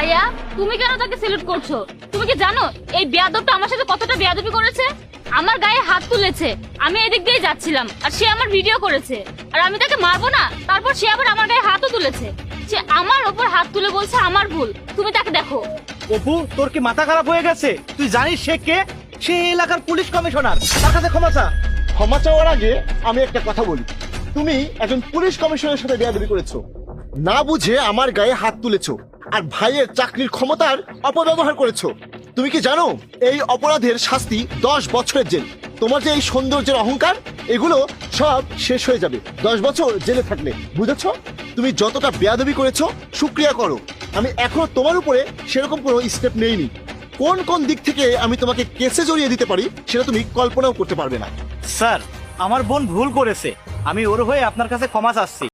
ভাইয়া, তুমি কেন তাকে সেলুট করছো? তুমি কি জানো এই বেয়াদবটা আমার সাথে কতটা বেয়াদবি করেছে? আমার গায়ে হাত তুলেছে, আমি এদিক দিয়ে যাচ্ছিলাম আর সে আমার ভিডিও করেছে, আর আমি তাকে মারবো না? তারপর সে আবার আমার গায়ে হাতও তুলেছে। সে আমার ওপর হাত তুলে বলছে আমার ভুল। তুমি তাকে দেখো। অপু, তোর কি মাথা খারাপ হয়ে গেছে? তুই জানিস সে কে? সে এই এলাকার পুলিশ কমিশনার। তার কাছে ক্ষমা চা। ক্ষমা চাওয়ার আগে আমি একটা কথা বলি। তুমি একজন পুলিশ কমিশনারের সাথে বেয়াদবি করেছো, না বুঝে আমার গায়ে হাত তুলেছো, আর ভাইয়ের চাকরির ক্ষমতার অপব্যবহার করেছো। তুমি কি জানো এই অপরাধের শাস্তি 10 বছরের জেল? তোমার যে এই সৌন্দর্যের অহংকার, এগুলো সব শেষ হয়ে যাবে 10 বছর জেলে থাকলে, বুঝেছো? তুমি যতটা বেয়াদবি করেছো শুকরিয়া করো। আমি এখনো তোমার উপরে সেরকম কোনো স্টেপ নেইনি। কোন কোন দিক থেকে আমি তোমাকে কেসে জড়িয়ে দিতে পারি সেটা তুমি কল্পনাও করতে পারবে না। স্যার, আমার বোন ভুল করেছে, আমি ওর হয়ে আপনার কাছে ক্ষমা চাচ্ছি।